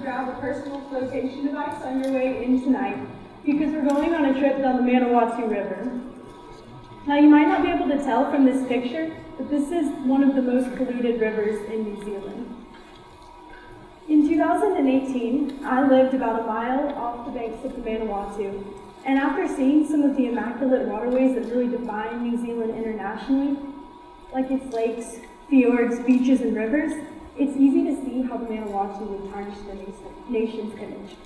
grab a personal flotation device on your way in tonight because we're going on a trip down the Manawatu River. Now you might not be able to tell from this picture, but this is one of the most polluted rivers in New Zealand. In 2018, I lived about a mile off the banks of the Manawatu, and after seeing some of the immaculate waterways that really define New Zealand internationally, like its lakes, fjords, beaches, and rivers, it's easy to see how the Manawatu would tarnish the nation's image.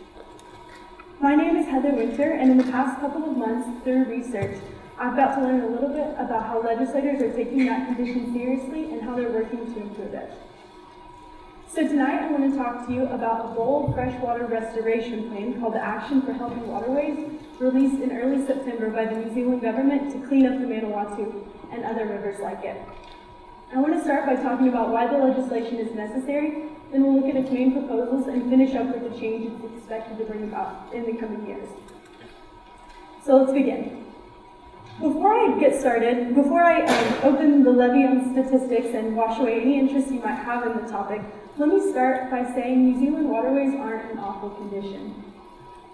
My name is Heather Winter, and in the past couple of months, through research, I've got to learn a little bit about how legislators are taking that condition seriously and how they're working to improve it. So tonight I want to talk to you about a bold freshwater restoration plan called the Action for Healthy Waterways, released in early September by the New Zealand government to clean up the Manawatu and other rivers like it. I want to start by talking about why the legislation is necessary, then we'll look at its main proposals and finish up with the change it's expected to bring about in the coming years. So let's begin. Before I get started, before I open the levy on statistics and wash away any interest you might have in the topic, let me start by saying New Zealand waterways aren't in awful condition.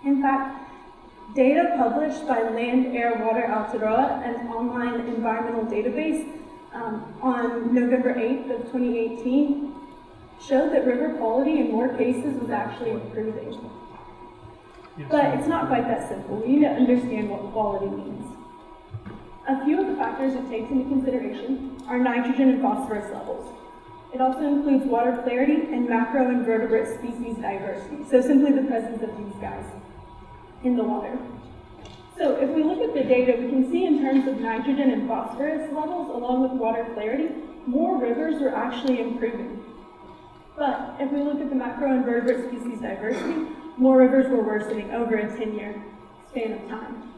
In fact, data published by Land, Air, Water Aotearoa, an online environmental database, on November 8th of 2018, showed that river quality in more cases was actually improving. But it's not quite that simple. We need to understand what quality means. A few of the factors it takes into consideration are nitrogen and phosphorus levels. It also includes water clarity and macroinvertebrate species diversity, so simply the presence of these guys in the water. So if we look at the data, we can see in terms of nitrogen and phosphorus levels, along with water clarity, more rivers are actually improving. But if we look at the macroinvertebrate species diversity, more rivers were worsening over a 10-year span of time.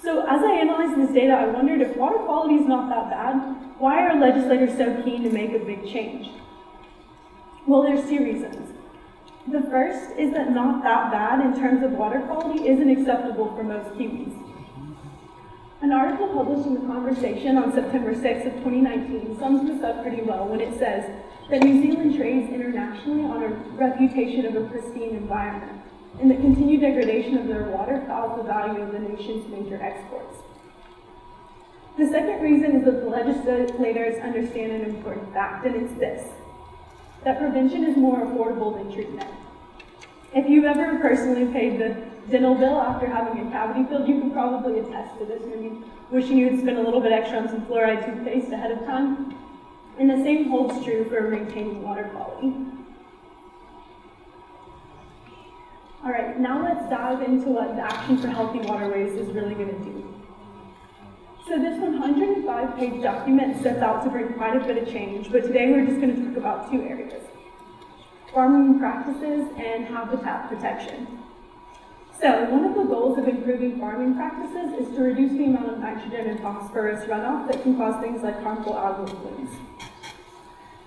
So as I analyzed this data, I wondered if water quality is not that bad, why are legislators so keen to make a big change? Well, there's two reasons. The first is that not that bad in terms of water quality isn't acceptable for most Kiwis. An article published in The Conversation on September 6th of 2019 sums this up pretty well when it says that New Zealand trades internationally on a reputation of a pristine environment, and the continued degradation of their water fouls the value of the nation's major exports. The second reason is that the legislators understand an important fact, and it's this: that prevention is more affordable than treatment. If you've ever personally paid the dental bill after having a cavity filled, you can probably attest to this, maybe wishing you had spent a little bit extra on some fluoride toothpaste ahead of time. And the same holds true for maintaining water quality. All right, now let's dive into what the Action for Healthy Waterways is really going to do. So this 105-page document sets out to bring quite a bit of change, but today we're just going to talk about two areas: farming practices and habitat protection. So one of the goals of improving farming practices is to reduce the amount of nitrogen and phosphorus runoff that can cause things like harmful algal blooms.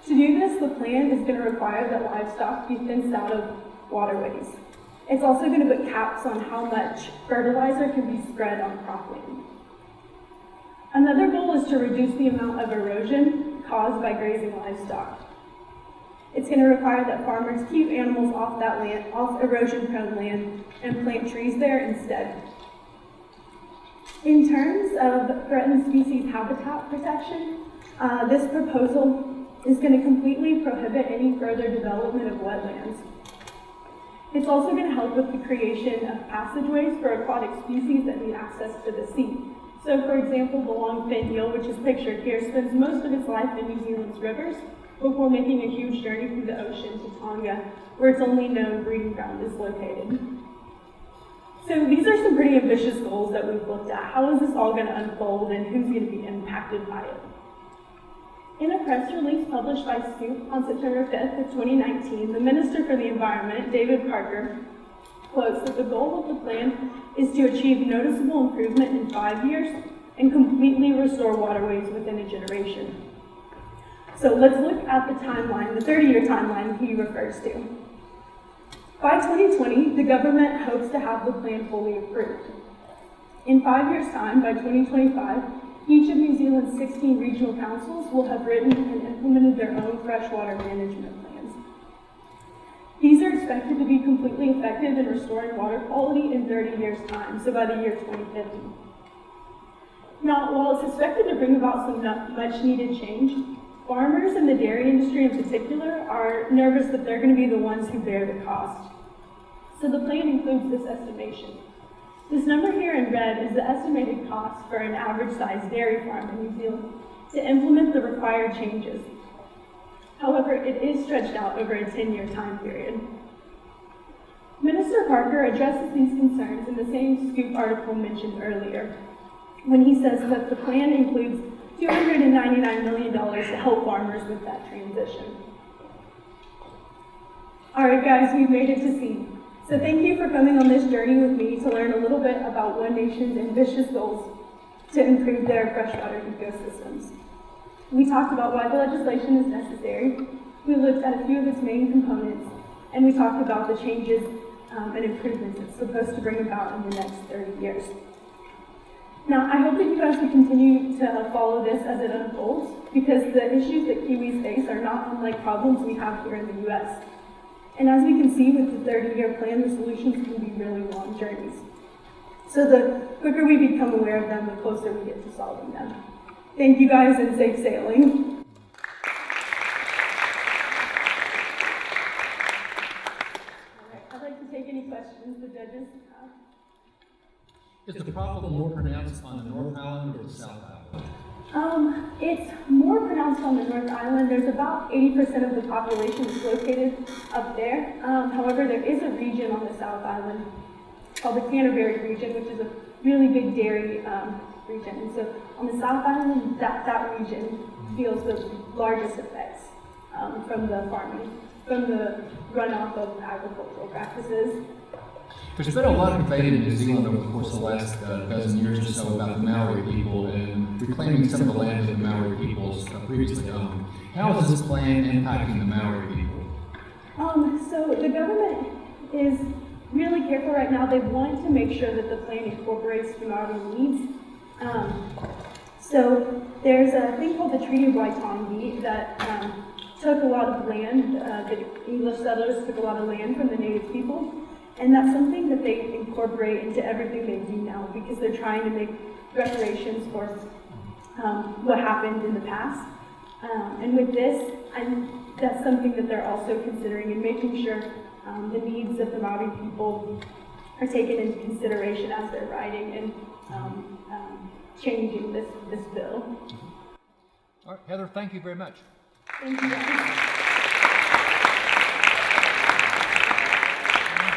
To do this, the plan is going to require that livestock be fenced out of waterways. It's also going to put caps on how much fertilizer can be spread on cropland. Another goal is to reduce the amount of erosion caused by grazing livestock. It's going to require that farmers keep animals off that land, off erosion-prone land, and plant trees there instead. In terms of threatened species habitat protection, this proposal is going to completely prohibit any further development of wetlands. It's also going to help with the creation of passageways for aquatic species that need access to the sea. So, for example, the long-fin eel, which is pictured here, spends most of its life in New Zealand's rivers before making a huge journey through the ocean to Tonga, where its only known breeding ground is located. So these are some pretty ambitious goals that we've looked at. How is this all going to unfold, and who's going to be impacted by it? In a press release published by Scoop on September 5th of 2019, the Minister for the Environment, David Parker, quotes that the goal of the plan is to achieve noticeable improvement in 5 years and completely restore waterways within a generation. So let's look at the timeline, the 30-year timeline he refers to. By 2020, the government hopes to have the plan fully approved. In 5 years' time, by 2025, each of New Zealand's 16 regional councils will have written and implemented their own freshwater management plans. These are expected to be completely effective in restoring water quality in 30 years' time, so by the year 2050. Now, while it's expected to bring about some much-needed change, farmers and the dairy industry in particular are nervous that they're going to be the ones who bear the cost. So the plan includes this estimation. This number here in red is the estimated cost for an average-sized dairy farm in New Zealand to implement the required changes. However, it is stretched out over a 10-year time period. Minister Parker addresses these concerns in the same Scoop article mentioned earlier, when he says that the plan includes $299 million to help farmers with that transition. All right, guys, we've made it to C. So thank you for coming on this journey with me to learn a little bit about One Nation's ambitious goals to improve their freshwater ecosystems. We talked about why the legislation is necessary, we looked at a few of its main components, and we talked about the changes and improvements it's supposed to bring about in the next 30 years. Now, I hope that you guys will continue to follow this as it unfolds, because the issues that Kiwis face are not unlike problems we have here in the US. And as we can see with the 30-year plan, the solutions can be really long journeys. So the quicker we become aware of them, the closer we get to solving them. Thank you guys, and safe sailing. All right, I'd like to take any questions the judges have. Is the problem more pronounced on the North Island or the South Island? It's more pronounced on the North Island. There's about 80% of the population is located up there. However, there is a region on the South Island called the Canterbury region, which is a really big dairy region. And so on the South Island, that region feels the largest effects from the farming, from the runoff of agricultural practices. There's been a lot of debate in New Zealand over the course of the last dozen years or so about the Maori people and reclaiming some of the land that the Maori peoples previously owned. How is this plan impacting the Maori people? So the government is really careful right now. They want to make sure that the plan incorporates the Maori needs. So there's a thing called the Treaty of Waitangi that took a lot of land. The English settlers took a lot of land from the native people. And that's something that they incorporate into everything they do now, because they're trying to make reparations for what happened in the past. And with this, that's something that they're also considering and making sure the needs of the Maori people are taken into consideration as they're writing and changing this bill. All right, Heather, thank you very much. Thank you, guys.